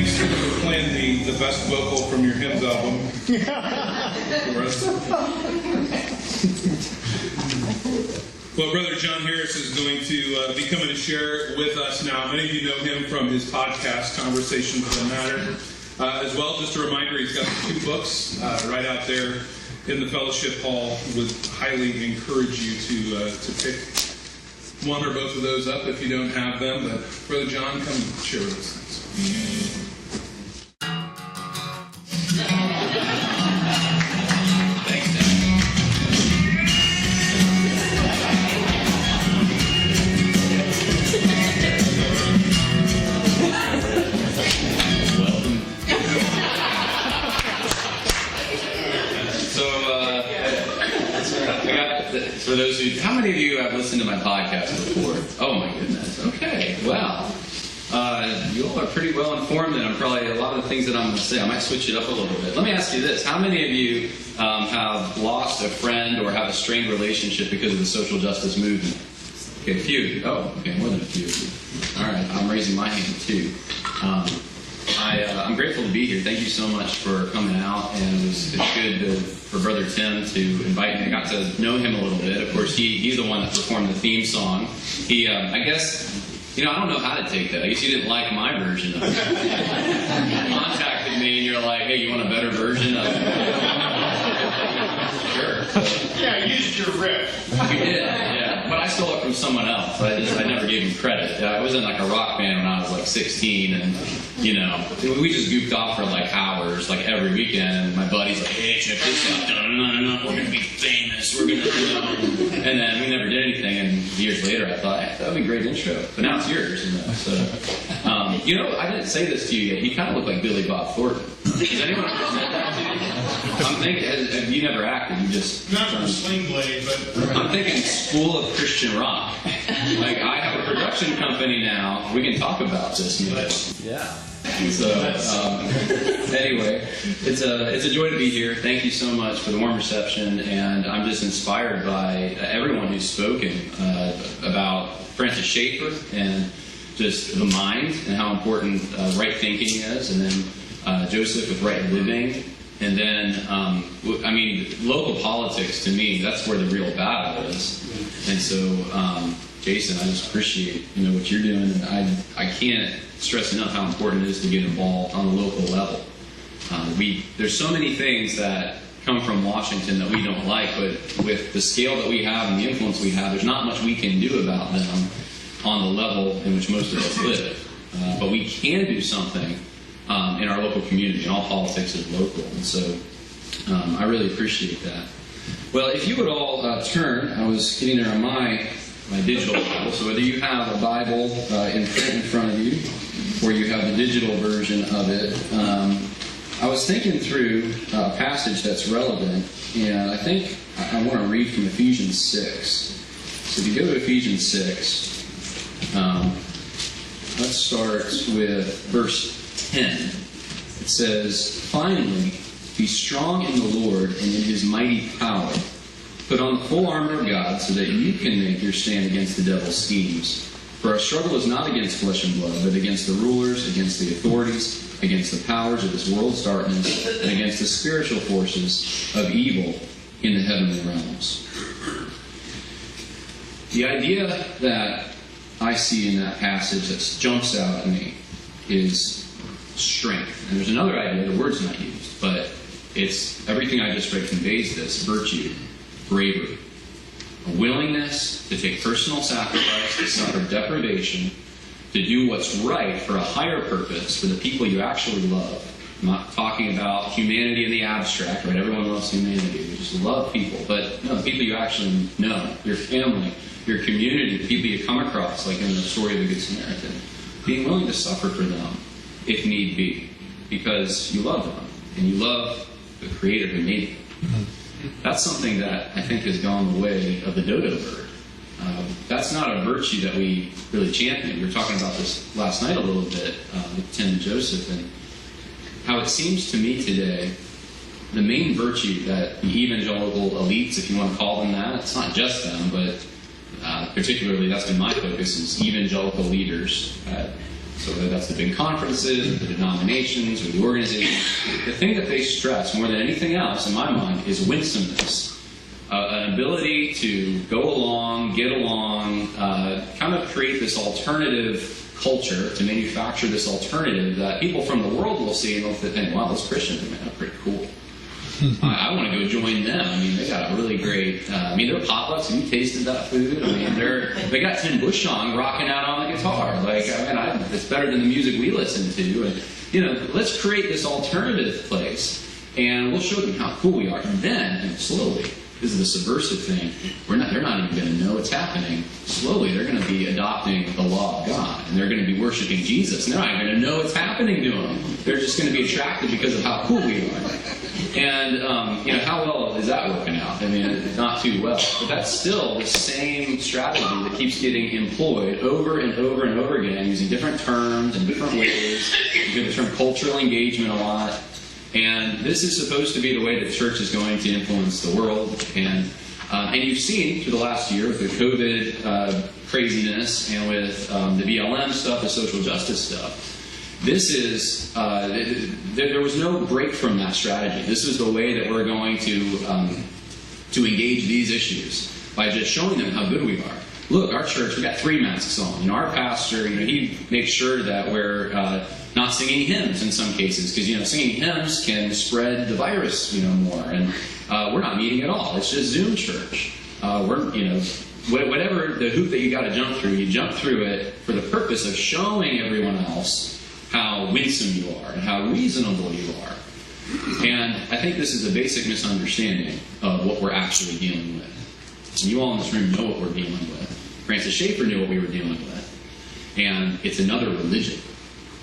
thanks for playing the best vocal from your hymns album for us. Well, Brother Jon Harris is going to be coming to share with us now. Many of you know him from his podcast, Conversations That Matter. As well, just a reminder, he's got 2 books right out there in the fellowship hall. Would highly encourage you to pick one or both of those up if you don't have them. But Brother Jon, come share with us. For those who, how many of you have listened to my podcast before? Oh my goodness. Okay, well, you all are pretty well informed, and I'm probably, a lot of the things that I'm going to say, I might switch it up a little bit. Let me ask you this. How many of you have lost a friend or have a strained relationship because of the social justice movement? Okay, a few of you. Oh, okay, more than a few of you. All right, I'm raising my hand too. I'm grateful to be here. Thank you so much for coming out, and it's good for Brother Tim to invite me. I got to know him a little bit. Of course, he's the one that performed the theme song. He, I guess, I don't know how to take that. I guess you didn't like my version of it. You contacted me and you're like, hey, you want a better version of it? Sure. Yeah, I used your riff. You did, yeah. But I stole it from someone else. I never gave him credit. I was in like a rock band when I was like 16, and we just goofed off for like hours, like every weekend. And my buddy's like, hey, check this out. No, we're gonna be famous. We're gonna, and then we never did anything. And years later, I thought, hey, that would be a great intro. But now it's yours, So, I didn't say this to you yet. You kind of look like Billy Bob Thornton. Has anyone ever said that to you? I'm thinking, you never acted. You just not from Sling Blade, but I'm thinking School of Christian Rock. Like, I have a production company now. We can talk about this. Yeah. So, anyway, it's a joy to be here. Thank you so much for the warm reception, and I'm just inspired by everyone who's spoken about Francis Schaeffer and just the mind and how important right thinking is, and then Joseph with right living. And then, local politics, to me, that's where the real battle is. And so, Jason, I just appreciate, what you're doing. And I can't stress enough how important it is to get involved on the local level. There's so many things that come from Washington that we don't like, but with the scale that we have and the influence we have, there's not much we can do about them on the level in which most of us live. But we can do something in our local community, and all politics is local, and so I really appreciate that. Well, if you would all turn, I was getting there on my digital Bible, so whether you have a Bible in print in front of you, or you have the digital version of it, I was thinking through a passage that's relevant, and I think I want to read from Ephesians 6. So if you go to Ephesians 6, let's start with verse 10. It says, finally, be strong in the Lord and in His mighty power. Put on the full armor of God so that you can make your stand against the devil's schemes. For our struggle is not against flesh and blood, but against the rulers, against the authorities, against the powers of this world's darkness, and against the spiritual forces of evil in the heavenly realms. The idea that I see in that passage that jumps out at me is strength. And there's another idea, the word's not used, but it's everything I just read conveys this: virtue, bravery, a willingness to take personal sacrifice, to suffer deprivation, to do what's right for a higher purpose, for the people you actually love. I'm not talking about humanity in the abstract, right? Everyone loves humanity. We just love people. But no, the people you actually know, your family, your community, the people you come across, like in the story of the Good Samaritan, being willing to suffer for them if need be, because you love them, and you love the Creator who made them. That's something that I think has gone the way of the dodo bird. That's not a virtue that we really champion. We were talking about this last night a little bit with Tim and Joseph, and how it seems to me today, the main virtue that the evangelical elites, if you want to call them that, it's not just them, but particularly that's been my focus, is evangelical leaders at So whether that's the big conferences, or the denominations, or the organizations, the thing that they stress more than anything else, in my mind, is winsomeness. An ability to go along, get along, kind of create this alternative culture, to manufacture this alternative that people from the world will see and they'll think, wow, those Christians are pretty cool. I want to go join them. I mean, they got a really great, their potlucks, have you tasted that food? I mean, they got Tim Bushong rocking out on the guitar. It's better than the music we listen to. And, let's create this alternative place, and we'll show them how cool we are. And then, slowly, this is the subversive thing, they're not even going to know it's happening. Slowly, they're going to be adopting the law of God, and they're going to be worshiping Jesus, and they're not even going to know it's happening to them. They're just going to be attracted because of how cool we are. And, how well is that working out? I mean, not too well. But that's still the same strategy that keeps getting employed over and over and over again, using different terms and different ways. You get the term cultural engagement a lot. And this is supposed to be the way that the church is going to influence the world. And you've seen through the last year with the COVID craziness and with the BLM stuff, the social justice stuff, this is, there was no break from that strategy. This is the way that we're going to engage these issues, by just showing them how good we are. Look, our church, we got 3 masks on. Our pastor, he makes sure that we're not singing hymns in some cases, because, singing hymns can spread the virus, more. And we're not meeting at all. It's just Zoom church. Whatever the hoop that you got to jump through, you jump through it for the purpose of showing everyone else how winsome you are and how reasonable you are. And I think this is a basic misunderstanding of what we're actually dealing with. And you all in this room know what we're dealing with. Francis Schaeffer knew what we were dealing with. And it's another religion.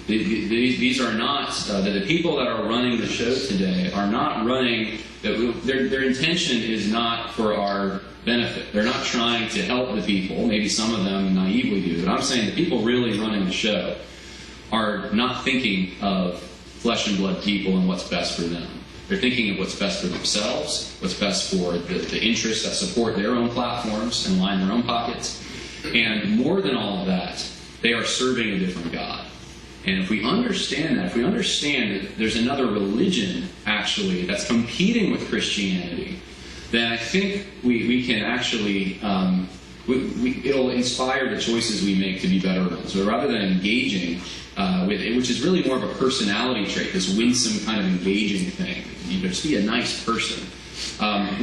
These are not, the people that are running the show today are not running, their intention is not for our benefit. They're not trying to help the people. Maybe some of them naively do. But I'm saying the people really running the show are not thinking of flesh and blood people and what's best for them. They're thinking of what's best for themselves, what's best for the interests that support their own platforms and line their own pockets. And more than all of that, they are serving a different God. And if we understand that, if we understand that there's another religion, actually, that's competing with Christianity, then I think we can actually, it'll inspire the choices we make to be better ones. So rather than engaging with it, which is really more of a personality trait, this winsome kind of engaging thing, just be a nice person,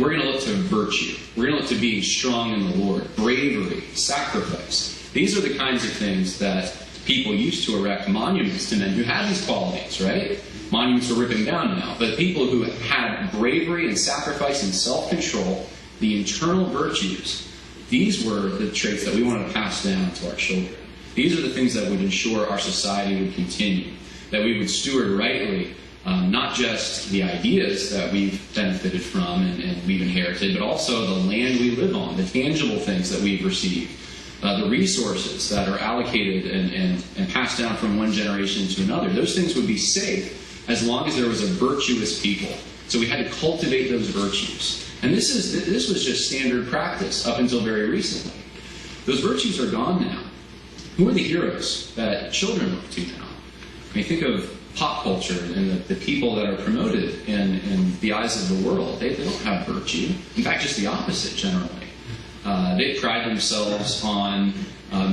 we're going to look to virtue. We're going to look to being strong in the Lord, bravery, sacrifice. These are the kinds of things that people used to erect monuments to men who had these qualities, right? Monuments are ripping down now. But people who had bravery and sacrifice and self-control, the internal virtues, these were the traits that we want to pass down to our children. These are the things that would ensure our society would continue, that we would steward rightly, not just the ideas that we've benefited from and we've inherited, but also the land we live on, the tangible things that we've received, the resources that are allocated and passed down from one generation to another. Those things would be safe as long as there was a virtuous people. So we had to cultivate those virtues. And this was just standard practice up until very recently. Those virtues are gone now. Who are the heroes that children look to now? I mean, think of pop culture and the people that are promoted in the eyes of the world. They don't have virtue. In fact, just the opposite generally. They pride themselves on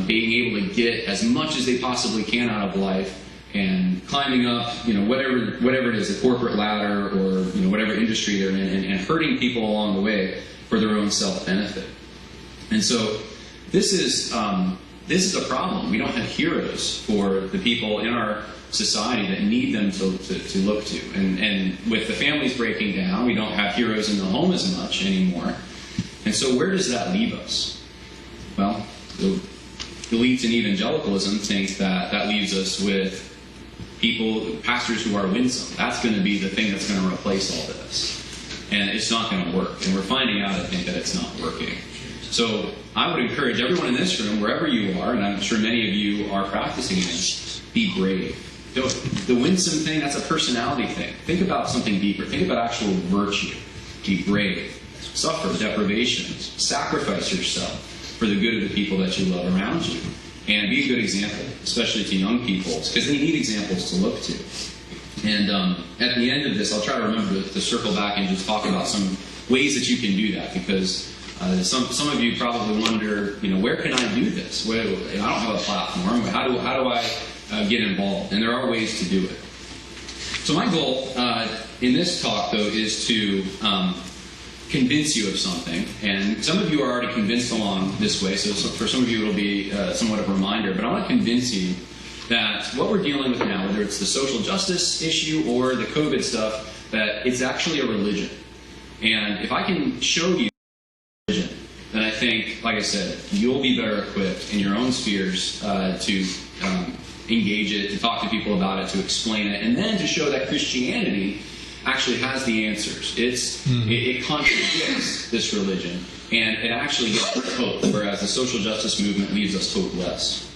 being able to get as much as they possibly can out of life and climbing up, whatever it is, the corporate ladder or whatever industry they're in, and hurting people along the way for their own self-benefit. And so this is a problem. We don't have heroes for the people in our society that need them to look to. And with the families breaking down, we don't have heroes in the home as much anymore. And so where does that leave us? Well, the elites in evangelicalism think that leaves us with pastors who are winsome. That's going to be the thing that's going to replace all this. And it's not going to work. And we're finding out, I think, that it's not working. So I would encourage everyone in this room, wherever you are, and I'm sure many of you are practicing this, be brave. The winsome thing, that's a personality thing. Think about something deeper. Think about actual virtue. Be brave. Suffer deprivations. Sacrifice yourself for the good of the people that you love around you. and be a good example, especially to young people, because they need examples to look to. And at the end of this, I'll try to remember to circle back and just talk about some ways that you can do that, because some of you probably wonder, where can I do this? I don't have a platform. How do I get involved? And there are ways to do it. So my goal in this talk, though, is to convince you of something. And some of you are already convinced along this way, so for some of you it'll be somewhat of a reminder. But I want to convince you that what we're dealing with now, whether it's the social justice issue or the COVID stuff, that it's actually a religion. And if I can show you religion, then I think, like I said, you'll be better equipped in your own spheres to engage it, to talk to people about it, to explain it, and then to show that Christianity actually has the answers. It contradicts this religion, and it actually gives us hope, whereas the social justice movement leaves us hopeless.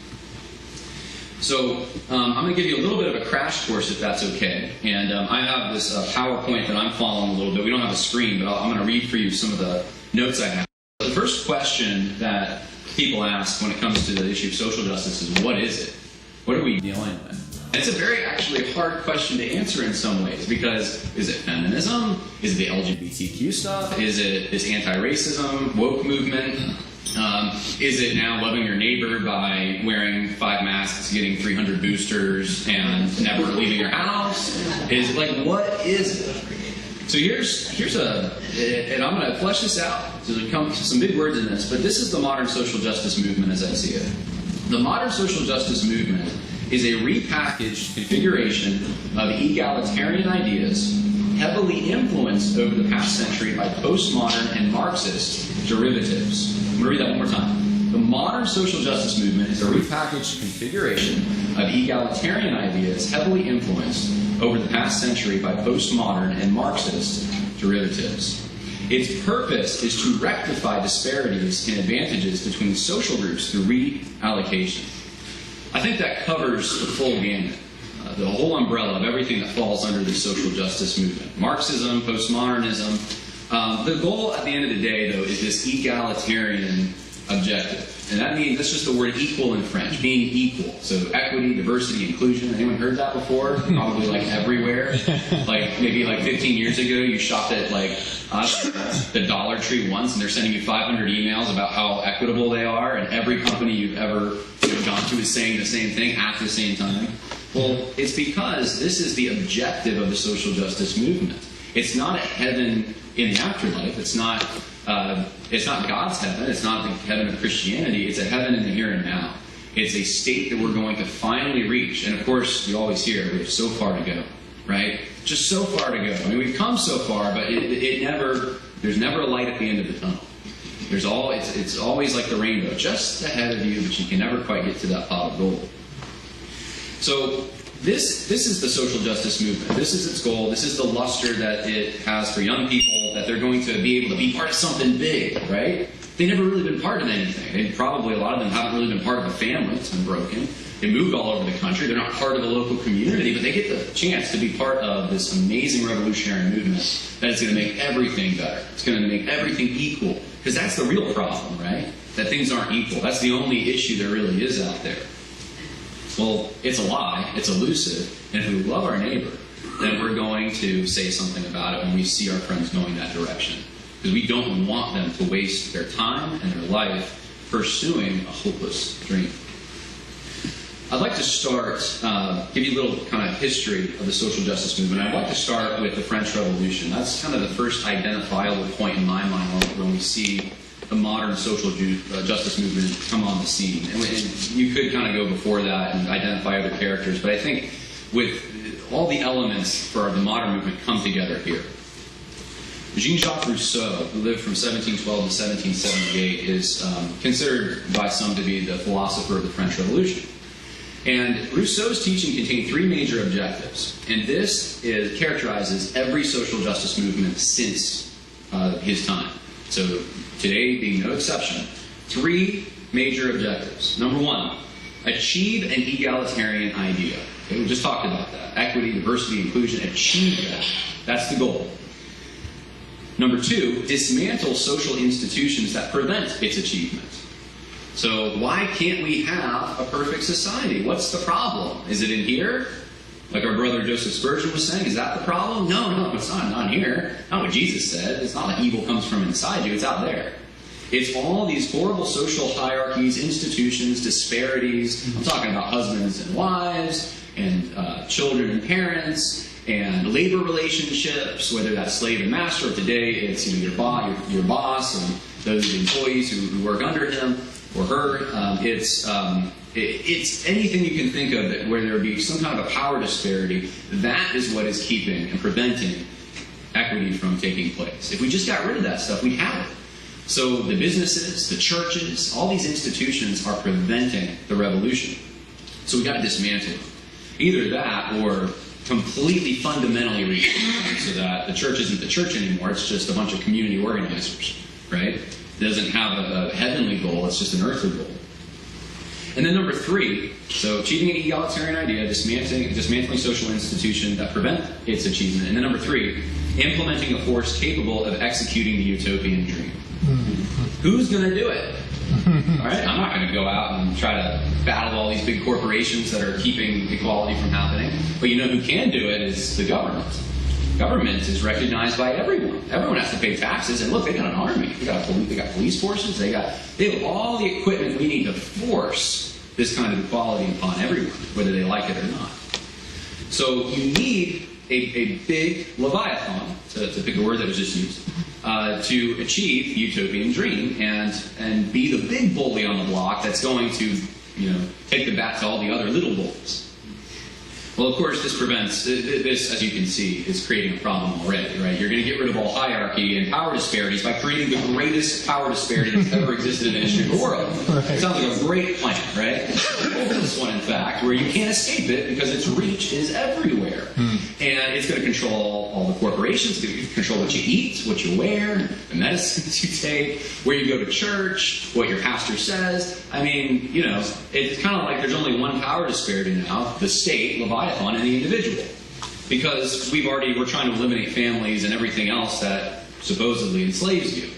So I'm going to give you a little bit of a crash course, if that's okay. And I have this PowerPoint that I'm following a little bit. We don't have a screen, but I'm going to read for you some of the notes I have. The first question that people ask when it comes to the issue of social justice is, what is it? What are we dealing with? And it's a very actually hard question to answer in some ways, because is it feminism? Is it the LGBTQ stuff? Is it this anti-racism, woke movement? Is it now loving your neighbor by wearing 5 masks, getting 300 boosters, and never leaving your house? Is it what is it? So here's and I'm going to flesh this out. So there come some big words in this, but this is the modern social justice movement as I see it. The modern social justice movement is a repackaged configuration of egalitarian ideas heavily influenced over the past century by postmodern and Marxist derivatives. I'm going to read that one more time. The modern social justice movement is a repackaged configuration of egalitarian ideas heavily influenced over the past century by postmodern and Marxist derivatives. Its purpose is to rectify disparities in advantages between social groups through reallocation. I think that covers the full gamut, the whole umbrella of everything that falls under the social justice movement. Marxism, postmodernism. The goal at the end of the day, though, is this egalitarian objective. And that means, that's just the word equal in French, being equal. So equity, diversity, inclusion. Anyone heard that before? Probably everywhere. Maybe 15 years ago, you shopped at the Dollar Tree once, and they're sending you 500 emails about how equitable they are, and every company you've ever gone to is saying the same thing at the same time. Well, it's because this is the objective of the social justice movement. It's not a heaven in the afterlife. It's not God's heaven. It's not the heaven of Christianity. It's a heaven in the here and now. It's a state that we're going to finally reach. And of course, you always hear, we have so far to go, right? Just so far to go. I mean, we've come so far, but there's never a light at the end of the tunnel. It's always like the rainbow, just ahead of you, but you can never quite get to that pot of gold. So this is the social justice movement. This is its goal. This is the luster that it has for young people, that they're going to be able to be part of something big, right? They've never really been part of anything. A lot of them haven't really been part of a family. It's been broken. They moved all over the country. They're not part of a local community, but they get the chance to be part of this amazing revolutionary movement that is going to make everything better. It's going to make everything equal. Because that's the real problem, right? That things aren't equal. That's the only issue there really is out there. Well, it's a lie. It's elusive. And if we love our neighbor, then we're going to say something about it when we see our friends going that direction. Because we don't want them to waste their time and their life pursuing a hopeless dream. I'd like to start, give you a little kind of history of the social justice movement. I'd like to start with the French Revolution. That's kind of the first identifiable point in my mind when we see the modern social justice movement come on the scene. And you could kind of go before that and identify other characters, but I think with all the elements for the modern movement come together here. Jean-Jacques Rousseau, who lived from 1712 to 1778, is considered by some to be the philosopher of the French Revolution. And Rousseau's teaching contained 3 major objectives, and this characterizes every social justice movement since his time. So today being no exception. 3 major objectives. Number 1, achieve an egalitarian idea. Okay, we just talked about that. Equity, diversity, inclusion, achieve that. That's the goal. Number 2, dismantle social institutions that prevent its achievement. So why can't we have a perfect society? What's the problem? Is it in here? Like our brother Joseph Spurgeon was saying, is that the problem? No, it's not here. Not what Jesus said. It's not that evil comes from inside you. It's out there. It's all these horrible social hierarchies, institutions, disparities. I'm talking about husbands and wives, and children and parents, and labor relationships, whether that's slave and master, or today it's your boss and those employees who work under him or her. It's anything you can think of that where there would be some kind of a power disparity. That is what is keeping and preventing equity from taking place. If we just got rid of that stuff, we'd have it. So the businesses, the churches, all these institutions are preventing the revolution. So we've got to dismantle them. Either that or completely fundamentally reform so that the church isn't the church anymore. It's just a bunch of community organizers, right? It doesn't have a heavenly goal. It's just an earthly goal. And then number 3, so achieving an egalitarian idea, dismantling social institutions that prevent its achievement. And then number 3, implementing a force capable of executing the utopian dream. Who's going to do it? All right, I'm not going to go out and try to battle all these big corporations that are keeping equality from happening. But you know who can do it is the government. Government is recognized by everyone. Everyone has to pay taxes, and look, they got an army. They got police forces. They have all the equipment we need to force this kind of equality upon everyone, whether they like it or not. So you need a big Leviathan, to pick a word that was just used, to achieve the utopian dream and be the big bully on the block that's going to, take the bat to all the other little bullies. Well, of course, this, as you can see, is creating a problem already, right? You're going to get rid of all hierarchy and power disparities by creating the greatest power disparity that's ever existed in the history of the world. It sounds like a great plan, right? This one, in fact, where you can't escape it because its reach is everywhere. And it's going to control all the corporations, it's going to control what you eat, what you wear, the medicines you take, where you go to church, what your pastor says. I mean, it's kind of like there's only one power disparity now, the state, Leviathan, and the individual. Because we're trying to eliminate families and everything else that supposedly enslaves you.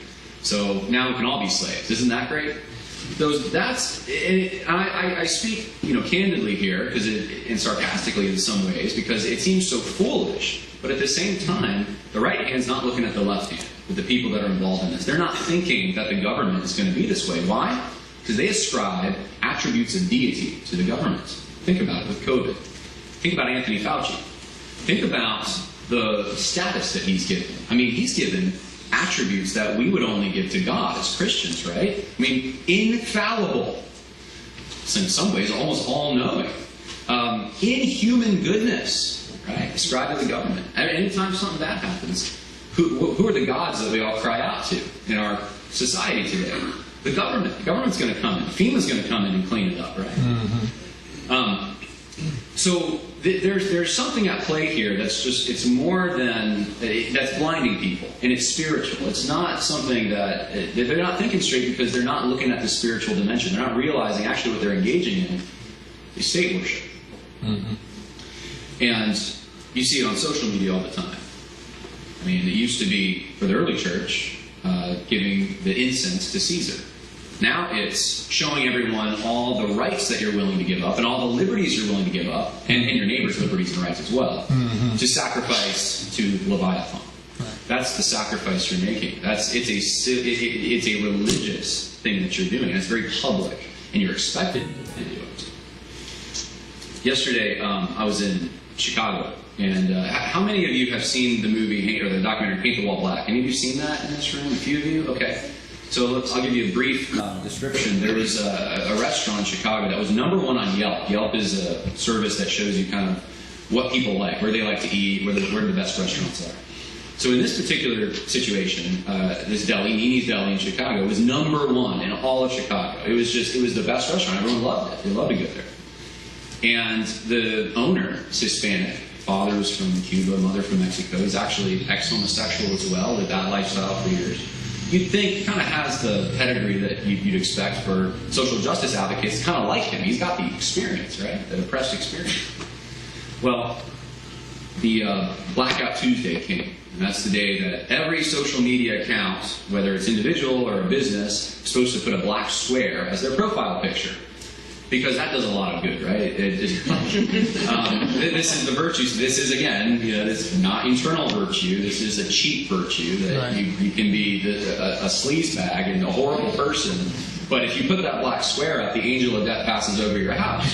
So now we can all be slaves. Isn't that great? I speak, candidly here, and sarcastically in some ways, because it seems so foolish. But at the same time, the right hand's not looking at the left hand with the people that are involved in this. They're not thinking that the government is going to be this way. Why? Because they ascribe attributes of deity to the government. Think about it with COVID. Think about Anthony Fauci. Think about the status that he's given. I mean, he's given attributes that we would only give to God as Christians, right? I mean, infallible. In some ways, almost all-knowing. Inhuman goodness, right? Ascribed to the government. Anytime something bad happens, who are the gods that we all cry out to in our society today? The government. The government's going to come in. FEMA's going to come in and clean it up, right? Mm-hmm. So there's something at play here it's more than, that's blinding people, and it's spiritual. It's not something that, they're not thinking straight because they're not looking at the spiritual dimension. They're not realizing actually what they're engaging in is state worship. Mm-hmm. And you see it on social media all the time. I mean, it used to be, for the early church, giving the incense to Caesar. Now it's showing everyone all the rights that you're willing to give up and all the liberties you're willing to give up, and your neighbor's liberties and rights as well, to sacrifice to Leviathan. Right. That's the sacrifice you're making. It's a religious thing that you're doing, and it's very public, and you're expected to do it. Yesterday, I was in Chicago, and how many of you have seen the movie or the documentary Paint the Wall Black? Any of you seen that in this room? A few of you? Okay. So I'll give you a brief description. There was a restaurant in Chicago that was #1 on Yelp. Yelp is a service that shows you kind of what people like, where they like to eat, where the best restaurants are. So in this particular situation, this deli, Nini's Deli in Chicago, was #1 in all of Chicago. It was the best restaurant. Everyone loved it. They loved to go there. And the owner is Hispanic. Father was from Cuba, mother from Mexico. He's actually ex-homosexual as well, lived that lifestyle for years. You'd think he kind of has the pedigree that you'd expect for social justice advocates, kind of like him. He's got the experience, right? The oppressed experience. Well, the Blackout Tuesday came, And that's the day that every social media account, whether it's individual or a business, is supposed to put a black square as their profile picture. Because that does a lot of good, right? This is the virtues. This is, again, this is not internal virtue. This is a cheap virtue that you can be a sleazebag and a horrible person. But if you put that black square up, the angel of death passes over your house.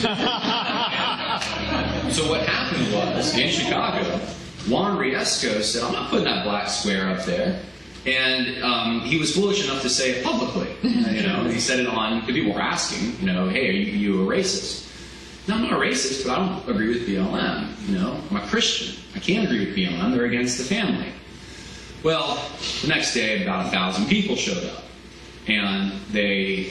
So what happened was, in Chicago, Juan Riesco said, I'm not putting that black square up there. And he was foolish enough to say it publicly. He said it on, people were asking, hey, are you a racist? No, I'm not a racist, but I don't agree with BLM. I'm a Christian. I can't agree with BLM. They're against the family. Well, the next day, about 1,000 people showed up. And they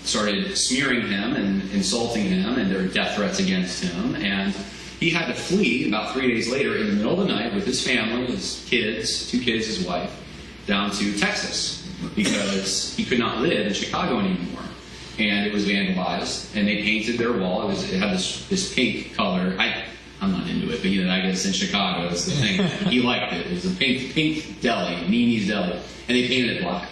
started smearing him and insulting him, and there were death threats against him. And he had to flee about 3 days later in the middle of the night with his family, his kids, 2 kids, his wife, down to Texas because he could not live in Chicago anymore. And it was vandalized, and they painted their wall. It had this pink color. I'm not into it, but I guess in Chicago it's the thing. He liked it. It was a pink deli, Nini's Deli, and they painted it black.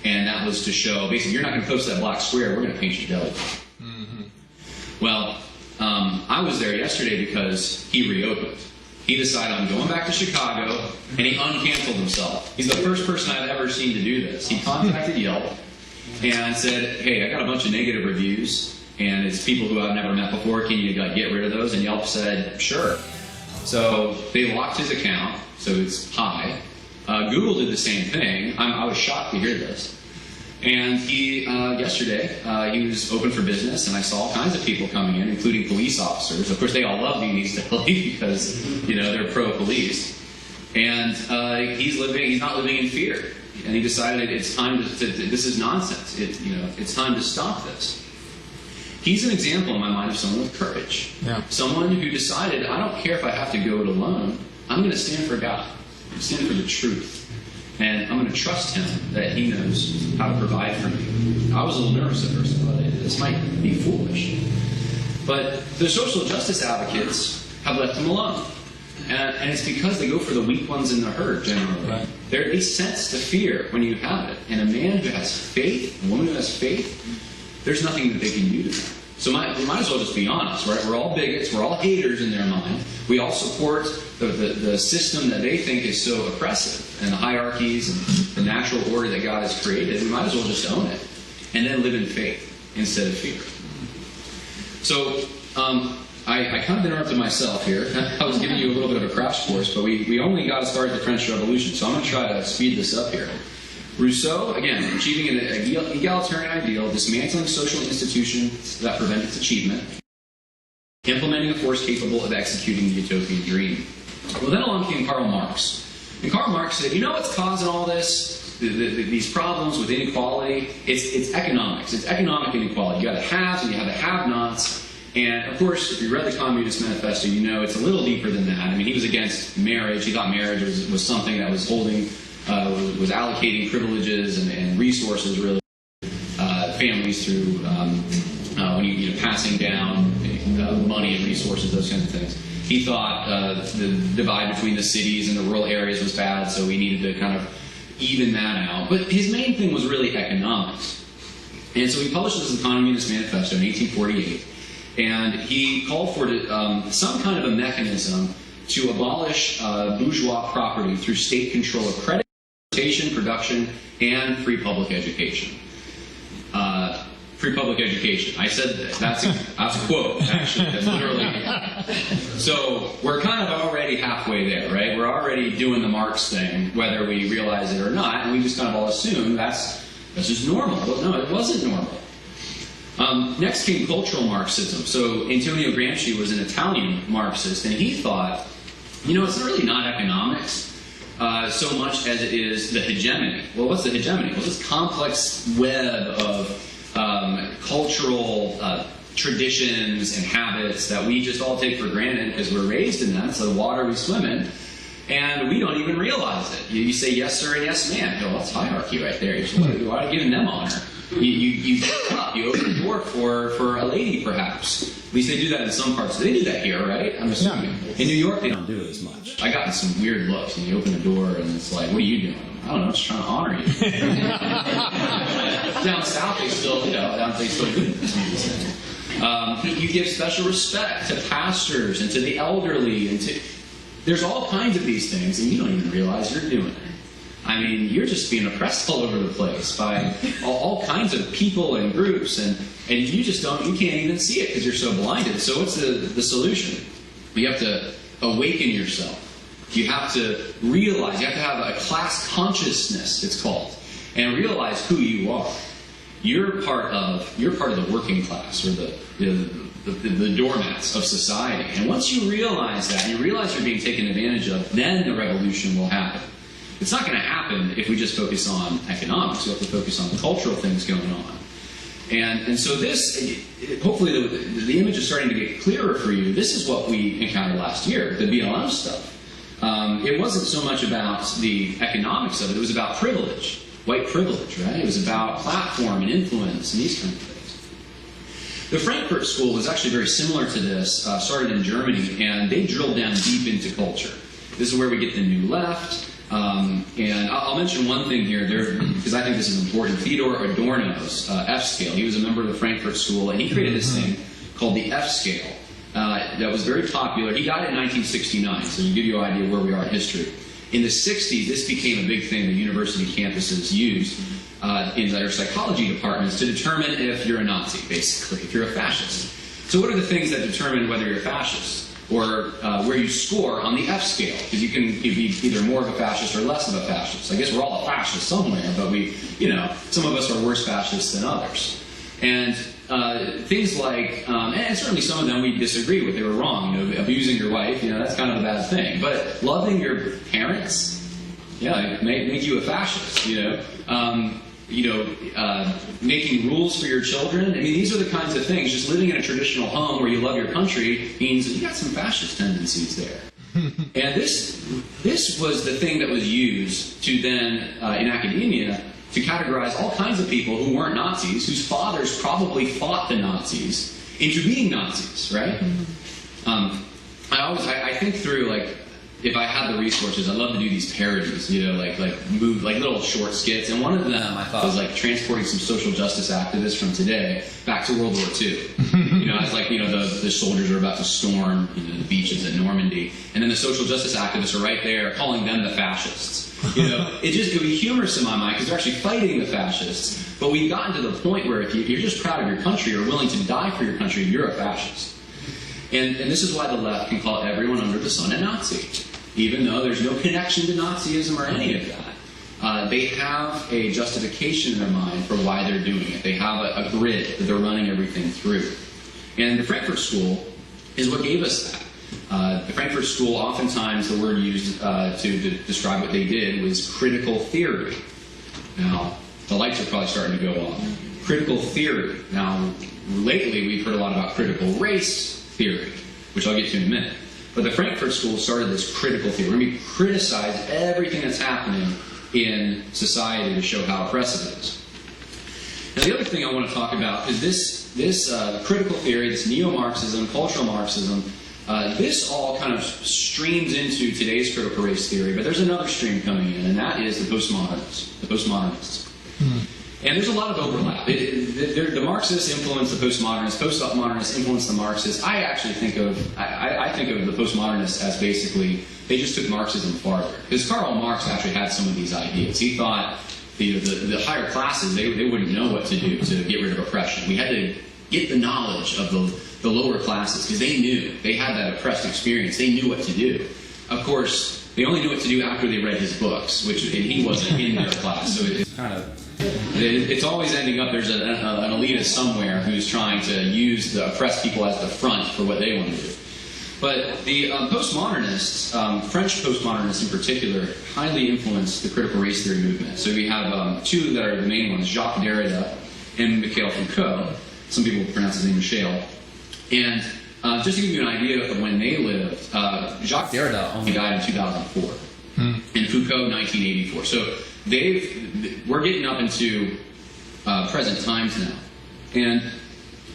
And that was to show, basically, you're not going to post that black square. We're going to paint your deli black. Mm-hmm. Well, I was there yesterday because he reopened. He decided, I'm going back to Chicago, and he uncanceled himself. He's the first person I've ever seen to do this. He contacted Yelp and said, hey, I got a bunch of negative reviews, and it's people who I've never met before. Can you get rid of those? And Yelp said, sure. So they locked his account, so it's high. Google did the same thing. I was shocked to hear this. And he, yesterday, he was open for business, and I saw all kinds of people coming in, including police officers. Of course, they all love Nini's Deli because, they're pro-police. And he's not living in fear. And he decided it's time to this is nonsense. It's time to stop this. He's an example in my mind of someone with courage. Yeah. Someone who decided, I don't care if I have to go it alone. I'm going to stand for God. I'm stand for the truth. And I'm going to trust him that he knows how to provide for me. I was a little nervous at first. I thought, this might be foolish. But the social justice advocates have left him alone. And it's because they go for the weak ones in the herd, generally. Right. They sense the fear when you have it. And a man who has faith, a woman who has faith, there's nothing that they can do to them. So we might as well just be honest, right? We're all bigots. We're all haters in their mind. We all support the system that they think is so oppressive and the hierarchies and the natural order that God has created. We might as well just own it and then live in faith instead of fear. So I kind of interrupted myself here. I was giving you a little bit of a crash course, but we only got to start the French Revolution, so I'm going to try to speed this up here. Rousseau, again, achieving an egalitarian ideal, dismantling social institutions that prevent its achievement, implementing a force capable of executing the utopian dream. Well, then along came Karl Marx. And Karl Marx said, what's causing all this, these problems with inequality? It's economics. It's economic inequality. You got the haves and you have the have-nots. And, of course, if you read the Communist Manifesto, it's a little deeper than that. I mean, he was against marriage. He thought marriage was something that was was allocating privileges and resources, really, families through when passing down money and resources, those kinds of things. He thought the divide between the cities and the rural areas was bad, so we needed to kind of even that out. But his main thing was really economics. And so he published this Communist Manifesto in 1848, and he called for some kind of a mechanism to abolish bourgeois property through state control of credit, production, and free public education. Free public education. I said that. That's a quote, actually. That's literally. So we're kind of already halfway there, right? We're already doing the Marx thing, whether we realize it or not, and we just kind of all assume that's just normal. Well, no, it wasn't normal. Next came cultural Marxism. So Antonio Gramsci was an Italian Marxist, and he thought, it's really not economics so much as it is the hegemony. Well, what's the hegemony? Well, this complex web of cultural traditions and habits that we just all take for granted because we're raised in them. It's the water we swim in, and we don't even realize it. You say yes sir and yes ma'am. That's hierarchy right there. You ought to give them honor. You get up, you open the door for a lady perhaps. least they do that in some parts. They do that here, right? I'm assuming. In New York, they don't do it as much. I got some weird looks, and you open the door, and it's like, what are you doing? I don't know, just trying to honor you. Down south, they still do these things. You give special respect to pastors and to the elderly, and there's all kinds of these things, and you don't even realize you're doing it. I mean, you're just being oppressed all over the place by all kinds of people and groups, and you can't even see it because you're so blinded. So what's the solution? You have to awaken yourself. You have to realize, you have to have a class consciousness, it's called, and realize who you are. You're part of the working class, or the doormats of society. And once you realize that, you realize you're being taken advantage of, then the revolution will happen. It's not going to happen if we just focus on economics. We have to focus on the cultural things going on. And so this, hopefully the image is starting to get clearer for you. This is what we encountered last year, the BLM stuff. It wasn't so much about the economics of it. It was about privilege, white privilege, right? It was about platform and influence and these kind of things. The Frankfurt School was actually very similar to this, started in Germany, and they drilled down deep into culture. This is where we get the New Left. And I'll mention one thing here, because I think this is important. Theodor Adorno's F-scale. He was a member of the Frankfurt School, and he created this thing called the F-scale that was very popular. He died in 1969, so to give you an idea where we are in history. In the 60s, this became a big thing that university campuses used in their psychology departments to determine if you're a Nazi, basically, if you're a fascist. So what are the things that determine whether you're a fascist? Or where you score on the F scale, because you can be either more of a fascist or less of a fascist. I guess we're all a fascist somewhere, but some of us are worse fascists than others. And things like, and certainly some of them we disagree with, they were wrong. Abusing your wife, that's kind of a bad thing. But loving your parents, make you a fascist. Making rules for your children. I mean, these are the kinds of things. Just living in a traditional home where you love your country means you got some fascist tendencies there. And this was the thing that was used to then, in academia, to categorize all kinds of people who weren't Nazis, whose fathers probably fought the Nazis, into being Nazis, right? I think through, if I had the resources, I'd love to do these parodies, like little short skits. And one of them I thought was transporting some social justice activists from today back to World War II. As the soldiers are about to storm the beaches at Normandy, and then the social justice activists are right there calling them the fascists. It would be humorous in my mind because they're actually fighting the fascists. But we've gotten to the point where if you're just proud of your country or willing to die for your country, you're a fascist. And this is why the left can call everyone under the sun a Nazi. Even though there's no connection to Nazism or any of that. They have a justification in their mind for why they're doing it. They have a grid that they're running everything through. And the Frankfurt School is what gave us that. The Frankfurt School, oftentimes the word used to describe what they did was critical theory. Now, the lights are probably starting to go on. Critical theory. Now, lately we've heard a lot about critical race theory, which I'll get to in a minute. But the Frankfurt School started this critical theory. We're going to criticize everything that's happening in society to show how oppressive it is. Now, the other thing I want to talk about is this critical theory, this neo-Marxism, cultural Marxism. This all kind of streams into today's critical race theory, but there's another stream coming in, and that is the postmodernists. And there's a lot of overlap. The Marxists influence the postmodernists influence the Marxists. I actually think of the postmodernists as basically, they just took Marxism farther. Because Karl Marx actually had some of these ideas. He thought the higher classes, they wouldn't know what to do to get rid of oppression. We had to get the knowledge of the lower classes, because they knew. They had that oppressed experience. They knew what to do. Of course, they only knew what to do after they read his books, and he wasn't in their class. So it's kind of... It's always ending up, there's an elitist somewhere who's trying to use the oppressed people as the front for what they want to do. But the postmodernists, French postmodernists in particular, highly influenced the critical race theory movement. So we have two that are the main ones, Jacques Derrida and Michel Foucault. Some people pronounce his name Michel. And just to give you an idea of when they lived, Jacques Derrida only died in 2004, and Foucault 1984. So we're getting up into present times now. And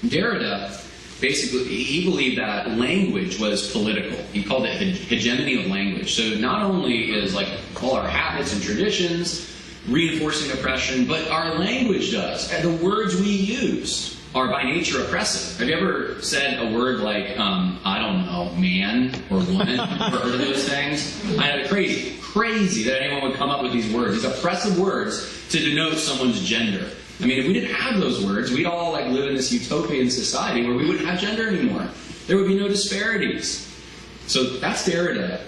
Derrida basically, he believed that language was political. He called it hegemony of language. So not only is like all our habits and traditions reinforcing oppression, but our language does. And the words we use are by nature oppressive. Have you ever said a word like, I don't know, man or woman? Ever heard of those things? I know, crazy that anyone would come up with these words, these oppressive words to denote someone's gender. I mean, if we didn't have those words, we'd all like live in this utopian society where we wouldn't have gender anymore. There would be no disparities. So that's Derrida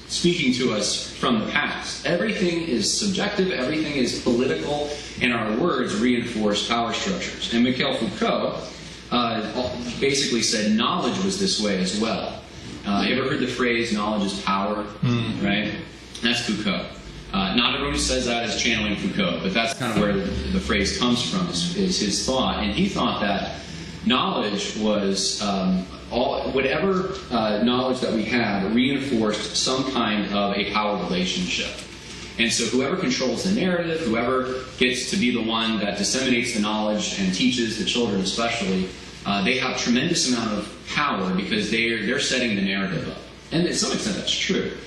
speaking to us from the past. Everything is subjective, everything is political, and our words reinforce power structures. And Michel Foucault basically said knowledge was this way as well. You ever heard the phrase, knowledge is power? Right? That's Foucault. Not everyone who says that is channeling Foucault, but that's kind of where the phrase comes from, is his thought. And he thought that knowledge was whatever knowledge that we had reinforced some kind of a power relationship. And so whoever controls the narrative, whoever gets to be the one that disseminates the knowledge and teaches the children especially, they have tremendous amount of power because they're setting the narrative up. And to some extent that's true.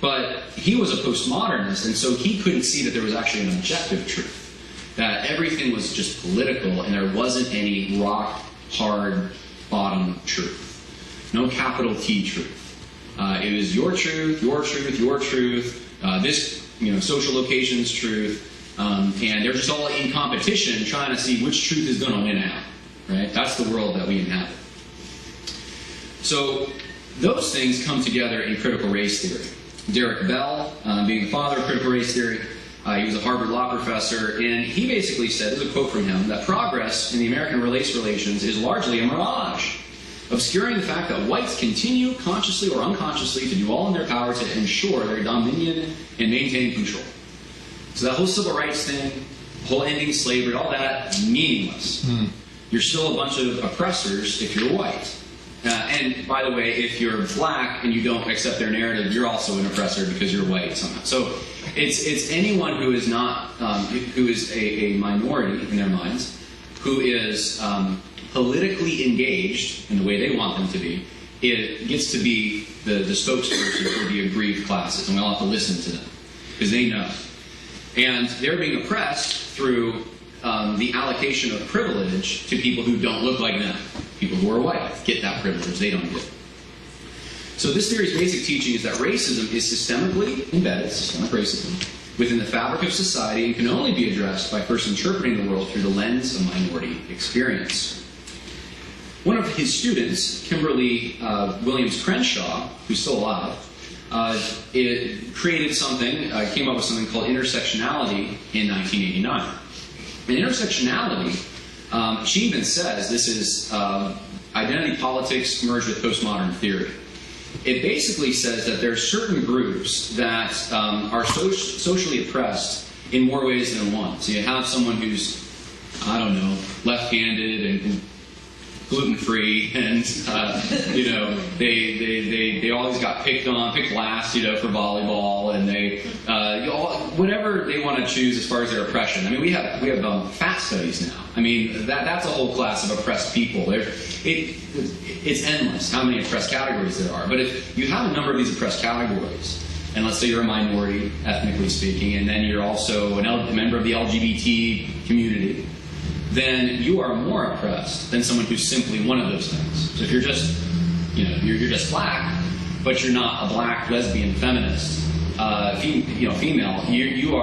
But he was a postmodernist, and so he couldn't see that there was actually an objective truth. That everything was just political and there wasn't any rock, hard, bottom truth. No capital T truth. It was your truth, your truth, your truth, this social location's truth, and they're just all in competition trying to see which truth is going to win out. Right? That's the world that we inhabit. So those things come together in critical race theory. Derek Bell, being the father of critical race theory, he was a Harvard law professor, and he basically said, there's a quote from him, that progress in the American race relations is largely a mirage, obscuring the fact that whites continue, consciously or unconsciously, to do all in their power to ensure their dominion and maintain control. So that whole civil rights thing, whole ending slavery, all that, meaningless. You're still a bunch of oppressors if you're white. And by the way, if you're black and you don't accept their narrative, you're also an oppressor because you're white somehow. So it's anyone who is not, who is a minority in their minds, who is politically engaged in the way they want them to be, it gets to be the spokesperson for the aggrieved classes, and we all have to listen to them because they know. And they're being oppressed through the allocation of privilege to people who don't look like them. People who are white get that privilege, they don't get it. So this theory's basic teaching is that racism is systemically embedded, systemic racism, within the fabric of society and can only be addressed by first interpreting the world through the lens of minority experience. One of his students, Kimberly Williams Crenshaw, who's still alive, created something, came up with something called intersectionality in 1989. And intersectionality, she even says this is identity politics merged with postmodern theory. It basically says that there are certain groups that are socially oppressed in more ways than one. So you have someone who's, I don't know, left-handed and gluten-free, and they always got picked last, for volleyball, and they whatever they want to choose as far as their oppression. I mean, we have fat studies now. I mean, that's a whole class of oppressed people. It's endless how many oppressed categories there are. But if you have a number of these oppressed categories, and let's say you're a minority, ethnically speaking, and then you're also a member of the LGBT community, then you are more oppressed than someone who's simply one of those things. So if you're just, you're just black, but you're not a black lesbian feminist, female, you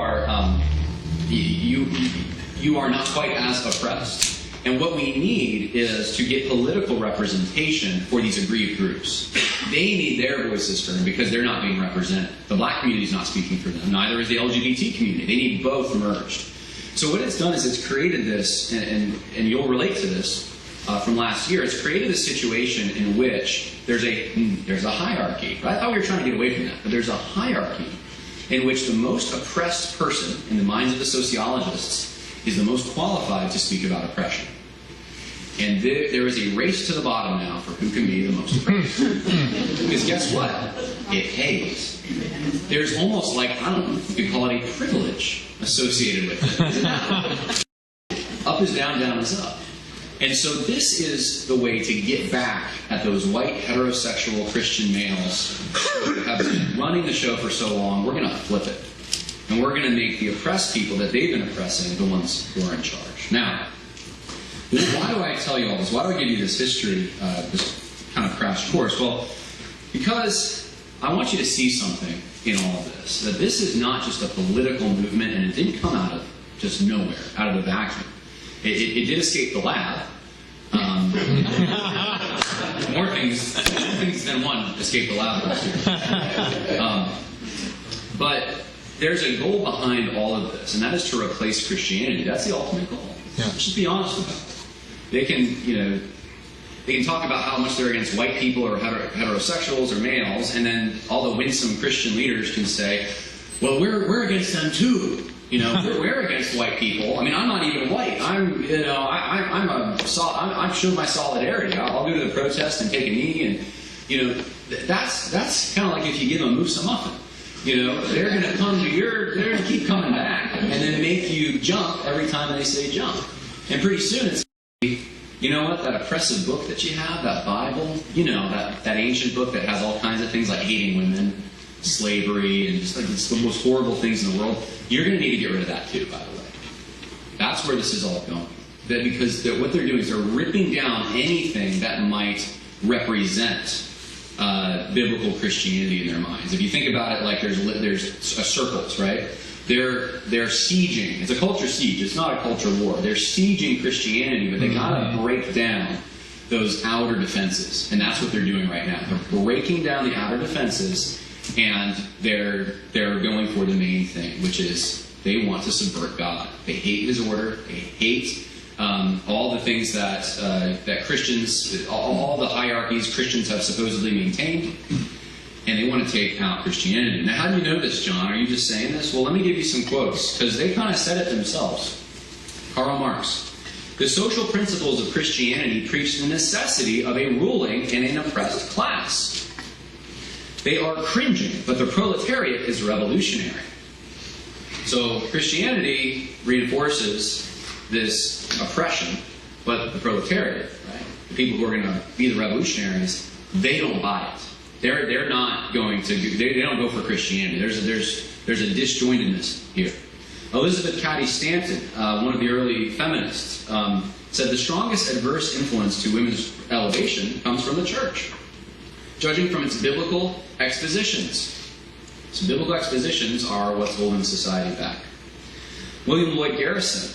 are not quite as oppressed. And what we need is to get political representation for these aggrieved groups. They need their voices heard because they're not being represented. The black community is not speaking for them. Neither is the LGBT community. They need both merged. So what it's done is it's created this, and you'll relate to this from last year. It's created a situation in which there's a hierarchy. Right? I thought we were trying to get away from that, but there's a hierarchy in which the most oppressed person in the minds of the sociologists is the most qualified to speak about oppression. And there is a race to the bottom now for who can be the most oppressed. Because guess what? It pays. There's almost like, I don't know, you could call it a privilege associated with it. Up is down, down is up. And so this is the way to get back at those white heterosexual Christian males who have been running the show for so long. We're going to flip it. And we're going to make the oppressed people that they've been oppressing the ones who are in charge. Now, why do I tell you all this? Why do I give you this history, this kind of crash course? Well, because I want you to see something in all of this. That this is not just a political movement, and it didn't come out of just nowhere, out of the vacuum. It did escape the lab. More things than one escaped the lab last year. But there's a goal behind all of this, and that is to replace Christianity. That's the ultimate goal. Yeah. Let's just be honest about it. They can talk about how much they're against white people or heterosexuals or males, and then all the winsome Christian leaders can say, well, we're against them too. We're against white people. I mean, I'm not even white. I've shown my solidarity. I'll go to the protest and take a knee, and that's kind of like if you give them a moose a muffin. They're going to come to they're going to keep coming back, and then make you jump every time they say jump. And pretty soon it's, you know what, that oppressive book that you have, that Bible, that ancient book that has all kinds of things like hating women, slavery, and just like it's the most horrible things in the world. You're going to need to get rid of that too, by the way. That's where this is all going. Because what they're doing is they're ripping down anything that might represent biblical Christianity in their minds. If you think about it, like there's circles, right? They're sieging. It's a culture siege. It's not a culture war. They're sieging Christianity, but they gotta break down those outer defenses, and that's what they're doing right now. They're breaking down the outer defenses, and they're going for the main thing, which is they want to subvert God. They hate His order. They hate all the things that Christians, all the hierarchies Christians have supposedly maintained, and they want to take out Christianity. Now, how do you know this, John? Are you just saying this? Well, let me give you some quotes, because they kind of said it themselves. Karl Marx. The social principles of Christianity preach the necessity of a ruling and an oppressed class. They are cringing, but the proletariat is revolutionary. So Christianity reinforces this oppression, but the proletariat, right? The people who are going to be the revolutionaries, they don't buy it. They're not going to. They don't go for Christianity. There's a disjointedness here. Elizabeth Cady Stanton, one of the early feminists, said the strongest adverse influence to women's elevation comes from the church, judging from its biblical expositions. So biblical expositions are what's holding society back. William Lloyd Garrison,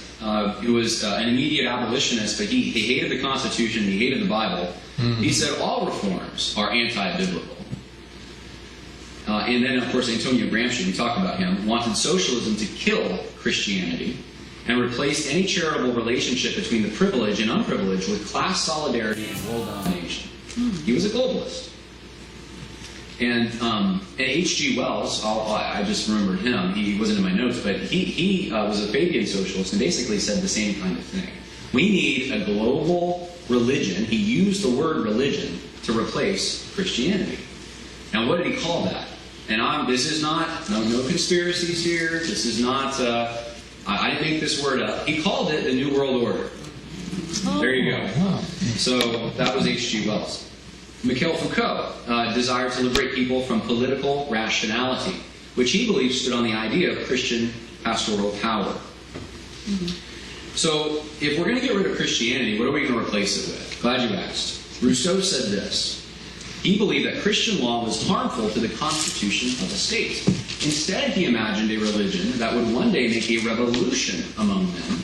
who was an immediate abolitionist, but he hated the Constitution, he hated the Bible. He said all reforms are anti-biblical. And then, of course, Antonio Gramsci, we talked about him, wanted socialism to kill Christianity and replaced any charitable relationship between the privileged and unprivileged with class solidarity and world domination. He was a globalist. And H.G. Wells, I just remembered him, he wasn't in my notes, but he was a Fabian socialist and basically said the same kind of thing. We need a global religion. He used the word religion to replace Christianity. Now, what did he call that? And this is not, no conspiracies here. This is not, I didn't make this word up. He called it the New World Order. There you go. So that was H.G. Wells. Mikhail Foucault desired to liberate people from political rationality, which he believed stood on the idea of Christian pastoral power. So, if we're going to get rid of Christianity, what are we going to replace it with? Glad you asked. Rousseau said this. He believed that Christian law was harmful to the constitution of the state. Instead, he imagined a religion that would one day make a revolution among men.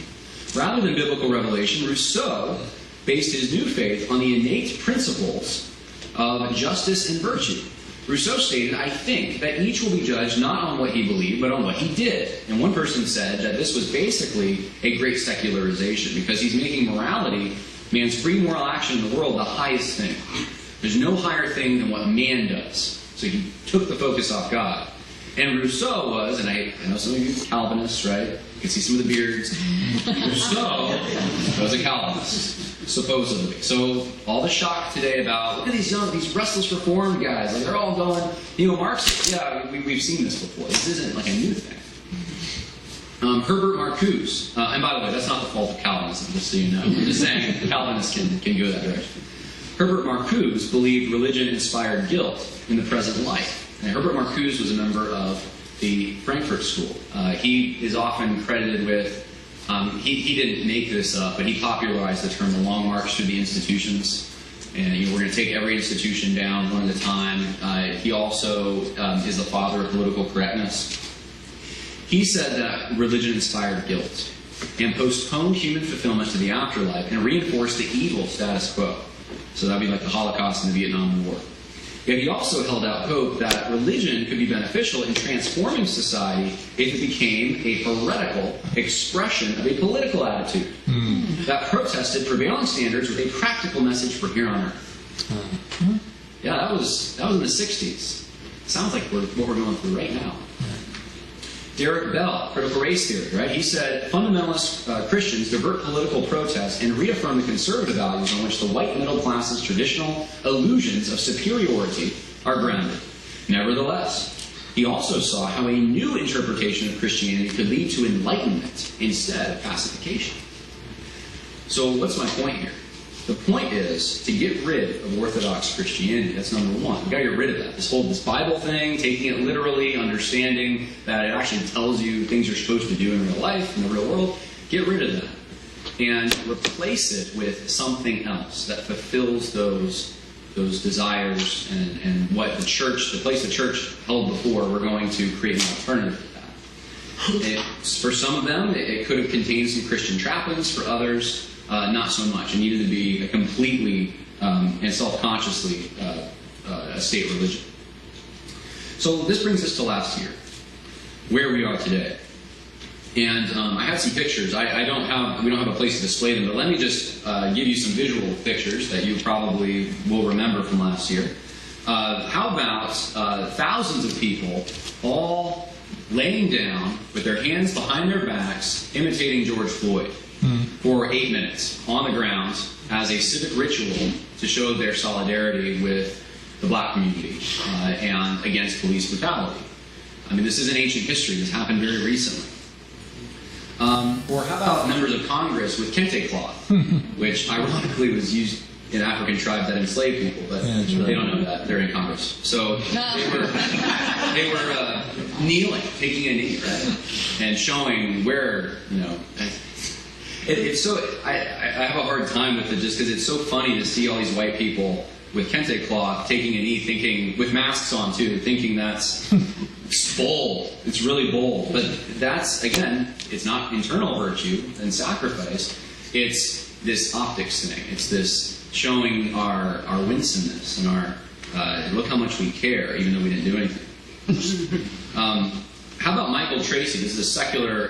Rather than biblical revelation, Rousseau based his new faith on the innate principles of justice and virtue. Rousseau stated, I think that each will be judged not on what he believed, but on what he did. And one person said that this was basically a great secularization, because he's making morality, man's free moral action in the world, the highest thing. There's no higher thing than what man does. So he took the focus off God. And Rousseau was, and I know some of you Calvinists, right? You can see some of the beards. Rousseau was a Calvinist, supposedly. So all the shock today about, look at these restless Reformed guys, like they're all going, Marx, yeah, we've seen this before. This isn't like a new thing. Herbert Marcuse, and by the way, that's not the fault of Calvinism, just so you know. I'm just saying Calvinists can go that direction. Herbert Marcuse believed religion inspired guilt in the present life. And Herbert Marcuse was a member of the Frankfurt School. He is often credited with, he didn't make this up, but he popularized the term the long march through the institutions. And we're going to take every institution down one at a time. He also is the father of political correctness. He said that religion inspired guilt and postponed human fulfillment to the afterlife and reinforced the evil status quo. So that would be like the Holocaust and the Vietnam War. Yet he also held out hope that religion could be beneficial in transforming society if it became a heretical expression of a political attitude that protested prevailing standards with a practical message for here on earth. Yeah, that was in the 60s. Sounds like what we're going through right now. Derek Bell, critical race theory, right? He said, fundamentalist Christians divert political protest and reaffirm the conservative values on which the white middle class's traditional illusions of superiority are grounded. Nevertheless, he also saw how a new interpretation of Christianity could lead to enlightenment instead of pacification. So what's my point here? The point is to get rid of Orthodox Christianity. That's number one. You've got to get rid of that. This Bible thing, taking it literally, understanding that it actually tells you things you're supposed to do in real life, in the real world. Get rid of that. And replace it with something else that fulfills those desires and what the place the church held before. We're going to create an alternative to that. For some of them, it could have contained some Christian trappings. For others, not so much. It needed to be a completely and self-consciously a state religion. So this brings us to last year, where we are today. And I have some pictures. We don't have a place to display them, but let me just give you some visual pictures that you probably will remember from last year. How about thousands of people all laying down with their hands behind their backs, imitating George Floyd for 8 minutes on the ground as a civic ritual to show their solidarity with the black community and against police brutality. I mean, this isn't ancient history. This happened very recently. Or how about members of Congress with kente cloth, which ironically was used in African tribes that enslaved people, but they don't know that. They're in Congress. So they were kneeling, taking a knee, right? And showing where, it's so, I have a hard time with it just because it's so funny to see all these white people with kente cloth taking a knee, thinking, with masks on too, thinking that's bold. It's really bold. But that's, again, it's not internal virtue and sacrifice. It's this optics thing. It's this showing our winsomeness and our, look how much we care, even though we didn't do anything. How about Michael Tracy? This is a secular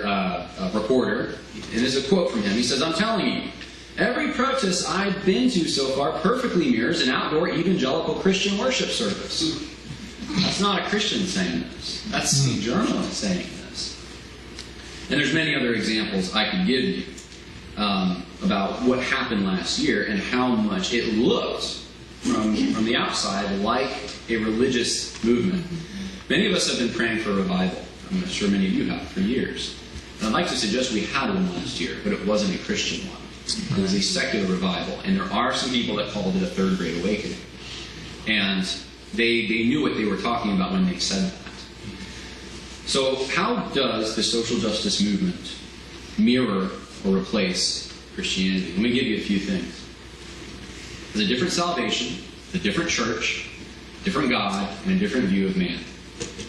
reporter, and there's a quote from him. He says, "I'm telling you, every protest I've been to so far perfectly mirrors an outdoor evangelical Christian worship service." That's not a Christian saying this. That's a journalist saying this. And there's many other examples I could give you about what happened last year and how much it looked from the outside like a religious movement. Many of us have been praying for revival. I'm sure many of you have for years. And I'd like to suggest we had one last year, but it wasn't a Christian one. It was a secular revival. And there are some people that called it a third great awakening. And they knew what they were talking about when they said that. So how does the social justice movement mirror or replace Christianity? Let me give you a few things. There's a different salvation, a different church, different God, and a different view of man.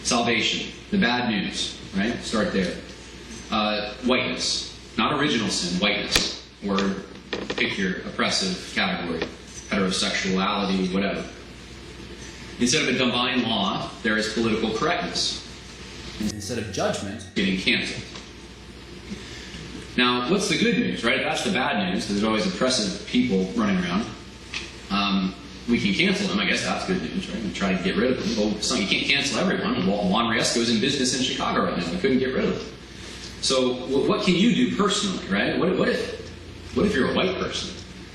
Salvation, the bad news, right? Start there. Whiteness, not original sin, whiteness, or pick your oppressive category, heterosexuality, whatever. Instead of a divine law, there is political correctness. Instead of judgment, getting canceled. Now, what's the good news, right? That's the bad news, because there's always oppressive people running around. We can cancel them. I guess that's good news, right? We try to get rid of them. Well, you can't cancel everyone. Juan Riesco is in business in Chicago right now. We couldn't get rid of them. So what can you do personally, right? What if you're a white person?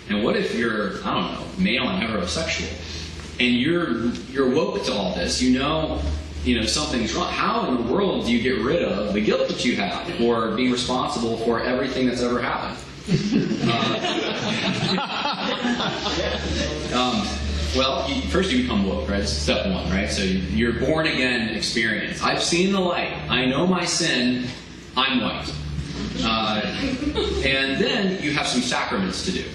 And what if you're, I don't know, male and heterosexual? And you're woke to all this. You know something's wrong. How in the world do you get rid of the guilt that you have for being responsible for everything that's ever happened? First you become woke, right? This is step one, right? So you're born again experience. I've seen the light. I know my sin. I'm white. And then you have some sacraments to do.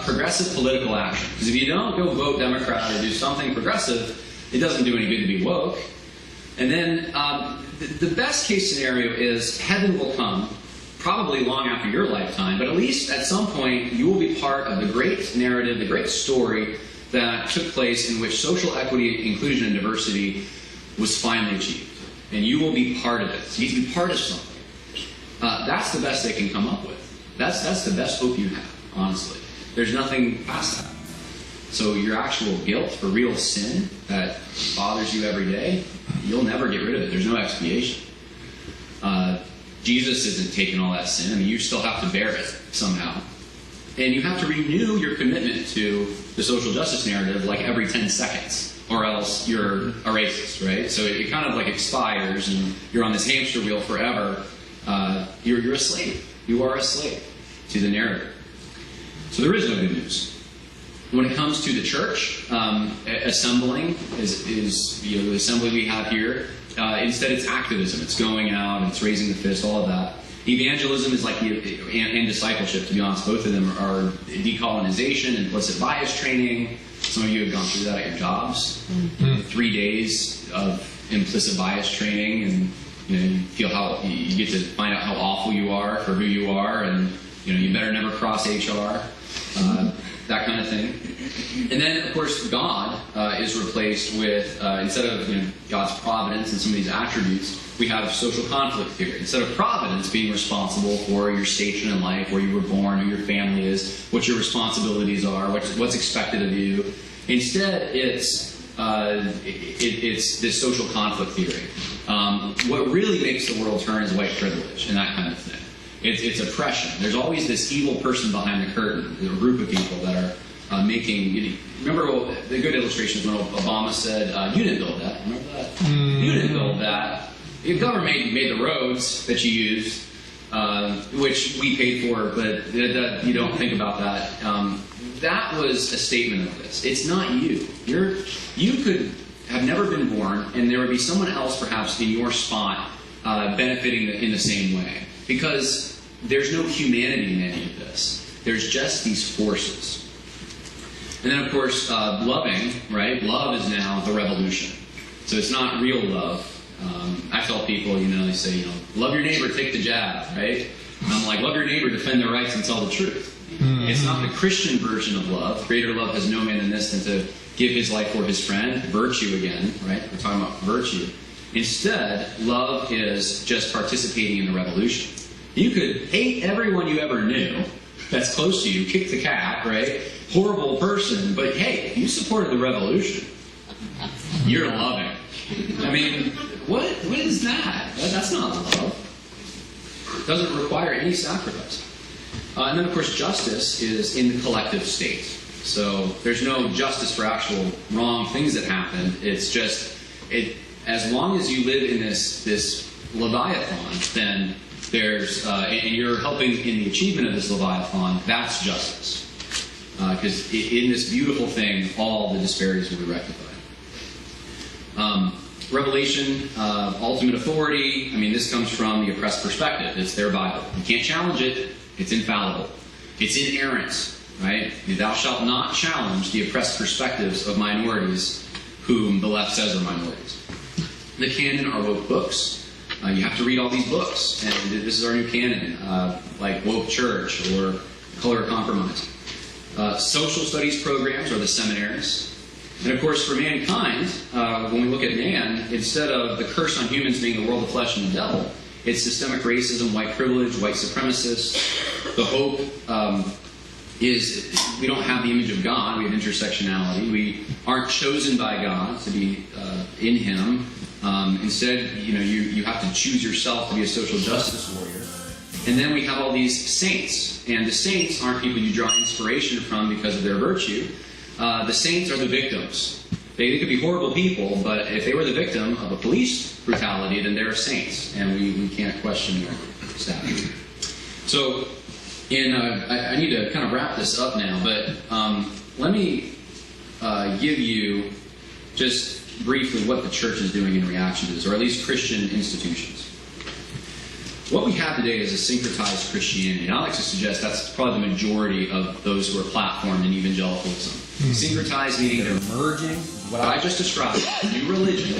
Progressive political action. Because if you don't go vote Democrat or do something progressive, it doesn't do any good to be woke. And then the best case scenario is heaven will come, probably long after your lifetime, but at least at some point you will be part of the great narrative, the great story that took place in which social equity, inclusion, and diversity was finally achieved. And you will be part of it. So you need to be part of something. That's the best they can come up with. That's the best hope you have, honestly. There's nothing past that. So your actual guilt for real sin that bothers you every day, you'll never get rid of it. There's no expiation. Jesus isn't taking all that sin. I mean, you still have to bear it somehow. And you have to renew your commitment to the social justice narrative like every 10 seconds, or else you're a racist, right? So it kind of like expires and you're on this hamster wheel forever. You're a slave. You are a slave to the narrative. So there is no good news. When it comes to the church, assembling is the assembly we have here. Instead, it's activism. It's going out and it's raising the fist, all of that. Evangelism is like and discipleship, to be honest. Both of them are decolonization, implicit bias training. Some of you have gone through that at your jobs. 3 days of implicit bias training, and you feel how you get to find out how awful you are for who you are, and you better never cross HR. That kind of thing. And then, of course, God is replaced with, instead of God's providence and some of these attributes, we have social conflict theory. Instead of providence being responsible for your station in life, where you were born, who your family is, what your responsibilities are, what's expected of you, instead it's this social conflict theory. What really makes the world turn is white privilege and that kind of thing. It's oppression. There's always this evil person behind the curtain, a group of people that are making... Remember the good illustration is when Obama said, you didn't build that. Remember that? You didn't build that. The government made the roads that you used, which we paid for, but you don't think about that. That was a statement of this. It's not you. You could have never been born, and there would be someone else perhaps in your spot benefiting in the same way. Because there's no humanity in any of this. There's just these forces. And then, of course, loving, right? Love is now the revolution. So it's not real love. I tell people, they say, love your neighbor, take the jab, right? And I'm like, love your neighbor, defend their rights, and tell the truth. It's not the Christian version of love. Greater love has no man than this than to give his life for his friend. Virtue again, right? We're talking about virtue. Instead, love is just participating in the revolution. You could hate everyone you ever knew that's close to you, kick the cat, right? Horrible person, but hey, if you supported the revolution, you're loving. I mean, what is that? That's not love. It doesn't require any sacrifice. And then, of course, justice is in the collective state. So there's no justice for actual wrong things that happen. It's just, as long as you live in this Leviathan, then there's, and you're helping in the achievement of this Leviathan, that's justice. Because in this beautiful thing, all the disparities will be rectified. Revelation, ultimate authority. I mean, this comes from the oppressed perspective. It's their Bible. You can't challenge it. It's infallible. It's inerrant, right? Thou shalt not challenge the oppressed perspectives of minorities whom the left says are minorities. The canon are woke books. You have to read all these books. And this is our new canon, like Woke Church or Color Compromise. Social studies programs are the seminaries. And of course, for mankind, when we look at man, instead of the curse on humans being the world of flesh and the devil, it's systemic racism, white privilege, white supremacists. The hope is we don't have the image of God. We have intersectionality. We aren't chosen by God to be in Him. Instead, you have to choose yourself to be a social justice warrior. And then we have all these saints. And the saints aren't people you draw inspiration from because of their virtue. The saints are the victims. They could be horrible people, but if they were the victim of a police brutality, then they're saints, and we can't question their status. So, I need to kind of wrap this up now, but let me give you just briefly what the church is doing in reaction to this, or at least Christian institutions. What we have today is a syncretized Christianity, and I like to suggest that's probably the majority of those who are platformed in evangelicalism. Syncretized meaning they're merging what I just described, new religion,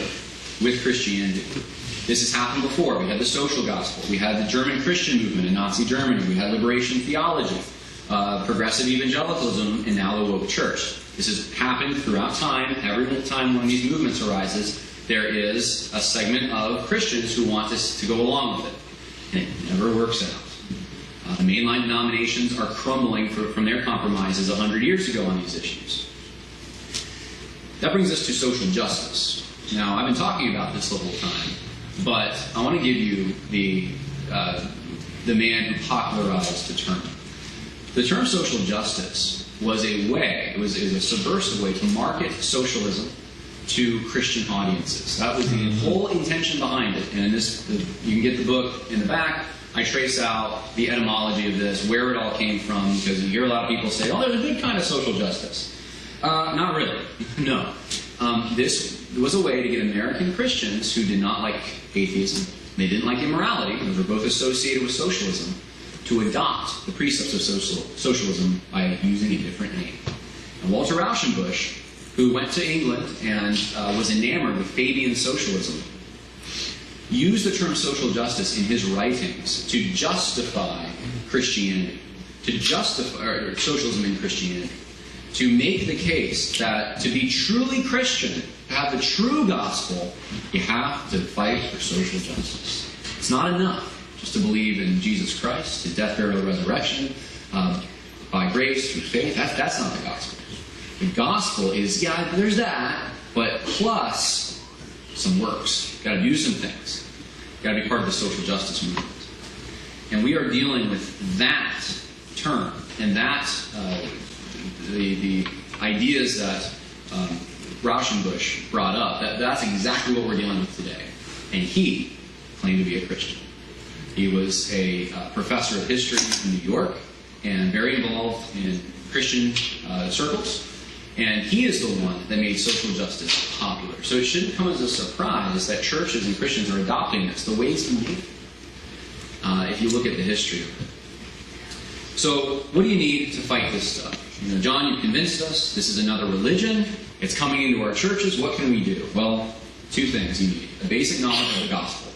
with Christianity. This has happened before. We had the social gospel. We had the German Christian movement in Nazi Germany. We had liberation theology, progressive evangelicalism, and now the woke church. This has happened throughout time. Every time one of these movements arises, there is a segment of Christians who want us to go along with it. And it never works out. The mainline denominations are crumbling from their compromises 100 years ago on these issues. That brings us to social justice. Now, I've been talking about this the whole time, but I want to give you the man who popularized the term. The term social justice was a way, it was a subversive way to market socialism to Christian audiences. That was the whole intention behind it. And in this, you can get the book in the back. I trace out the etymology of this, where it all came from, because you hear a lot of people say, oh, there's a good kind of social justice. Not really. No. This was a way to get American Christians who did not like atheism, they didn't like immorality, those were both associated with socialism, to adopt the precepts of socialism by using a different name. And Walter Rauschenbusch, who went to England and was enamored with Fabian socialism, used the term social justice in his writings to justify Christianity, to justify socialism in Christianity, to make the case that to be truly Christian, to have the true gospel, you have to fight for social justice. It's not enough just to believe in Jesus Christ, His death, burial, and resurrection, by grace through faith. That's not the gospel. The gospel is, yeah, there's that, but plus some works. Got to do some things. Got to be part of the social justice movement. And we are dealing with that term and that the ideas that Rauschenbusch brought up. That's exactly what we're dealing with today. And he claimed to be a Christian. He was a professor of history in New York and very involved in Christian circles. And he is the one that made social justice popular. So it shouldn't come as a surprise that churches and Christians are adopting this, the ways to make it, if you look at the history of it. So what do you need to fight this stuff? You know, John, you've convinced us this is another religion. It's coming into our churches. What can we do? Well, two things you need. A basic knowledge of the gospel.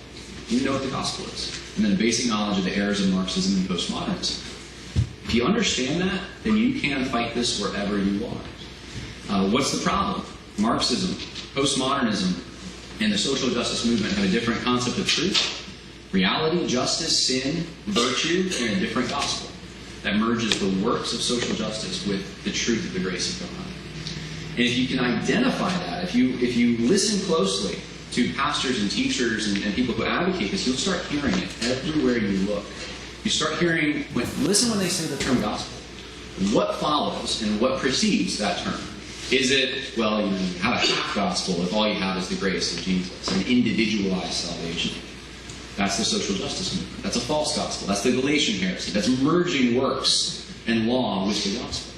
You know what the gospel is. And then a basic knowledge of the errors of Marxism and postmodernism. If you understand that, then you can fight this wherever you are. What's the problem? Marxism, postmodernism, and the social justice movement have a different concept of truth, reality, justice, sin, virtue, and a different gospel that merges the works of social justice with the truth of the grace of God. And if you can identify that, if you listen closely to pastors and teachers and people who advocate this, you'll start hearing it everywhere you look. You start hearing, listen when they say the term gospel. What follows and what precedes that term? Is it, well, you have a half gospel if all you have is the grace of Jesus, an individualized salvation? That's the social justice movement. That's a false gospel. That's the Galatian heresy. That's merging works and law with the gospel.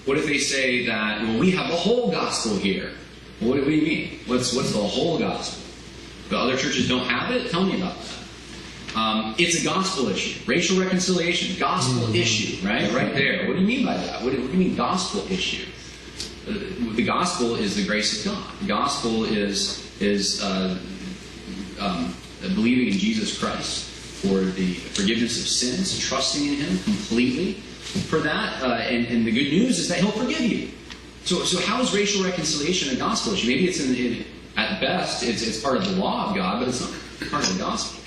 What if they say that, well, we have the whole gospel here? Well, what do you mean? What's the whole gospel? The other churches don't have it? Tell me about that. It's a gospel issue. Racial reconciliation, gospel issue, right? Right there. What do you mean by that? What do you mean gospel issue? The gospel is the grace of God. The gospel is believing in Jesus Christ for the forgiveness of sins, trusting in Him completely for that. And the good news is that He'll forgive you. So how is racial reconciliation a gospel issue? Maybe it's at best it's part of the law of God, but it's not part of the gospel.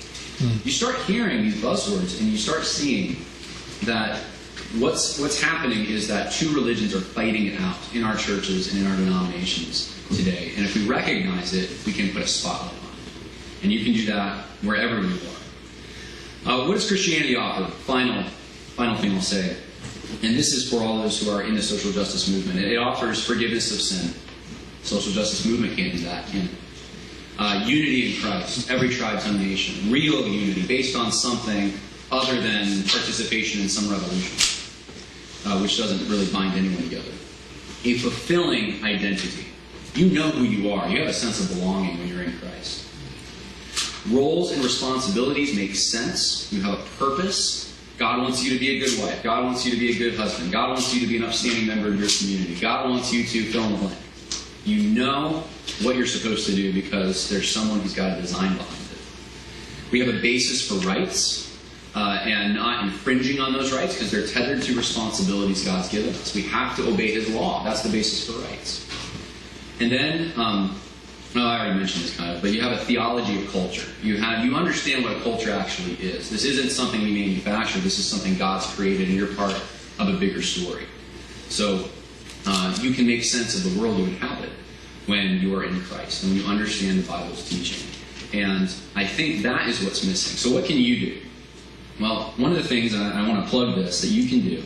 You start hearing these buzzwords and you start seeing that what's happening is that two religions are fighting it out in our churches and in our denominations today. And if we recognize it, we can put a spotlight on it. And you can do that wherever you are. What does Christianity offer? Final thing I'll say. And this is for all those who are in the social justice movement. It offers forgiveness of sin. Social justice movement can't do that, can it? Unity in Christ, every tribe, tongue, nation. Real unity based on something other than participation in some revolution, which doesn't really bind anyone together. A fulfilling identity. You know who you are. You have a sense of belonging when you're in Christ. Roles and responsibilities make sense. You have a purpose. God wants you to be a good wife. God wants you to be a good husband. God wants you to be an upstanding member of your community. God wants you to fill in the blank. You know what you're supposed to do because there's someone who's got a design behind it. We have a basis for rights and not infringing on those rights because they're tethered to responsibilities God's given us. We have to obey His law. That's the basis for rights. And then, well, I already mentioned this kind of, but you have a theology of culture. You understand what a culture actually is. This isn't something we manufacture. This is something God's created, and you're part of a bigger story. So you can make sense of the world you inhabit when you are in Christ and when you understand the Bible's teaching. And I think that is what's missing. So what can you do? Well, one of the things, and I want to plug this, that you can do,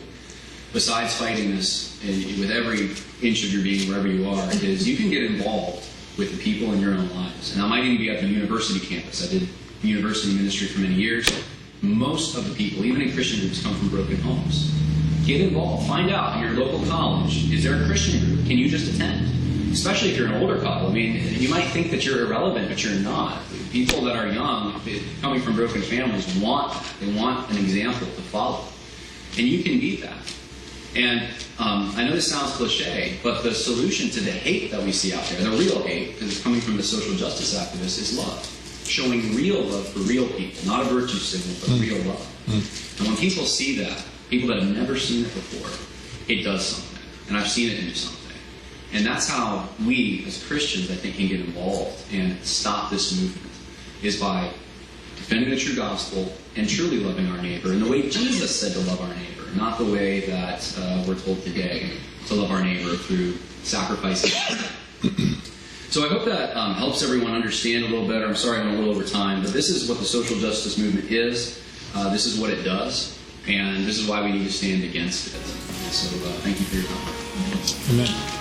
besides fighting this with every inch of your being wherever you are, is you can get involved with the people in your own lives. And that might even be at the university campus. I did university ministry for many years. Most of the people, even in Christian groups, come from broken homes. Get involved. Find out in your local college, is there a Christian group? Can you just attend? Especially if you're an older couple. I mean, you might think that you're irrelevant, but you're not. People that are young, coming from broken families, want an example to follow. And you can be that. And I know this sounds cliche, but the solution to the hate that we see out there, the real hate, because it's coming from the social justice activists, is love. Showing real love for real people. Not a virtue signal, but real love. And when people see that, people that have never seen it before, it does something. And I've seen it do something. And that's how we, as Christians, I think, can get involved and stop this movement, is by defending the true gospel and truly loving our neighbor in the way Jesus said to love our neighbor, not the way that we're told today to love our neighbor through sacrificing. So I hope that helps everyone understand a little better. I'm sorry I went a little over time, but this is what the social justice movement is. This is what it does, and this is why we need to stand against it. So thank you for your time. Amen.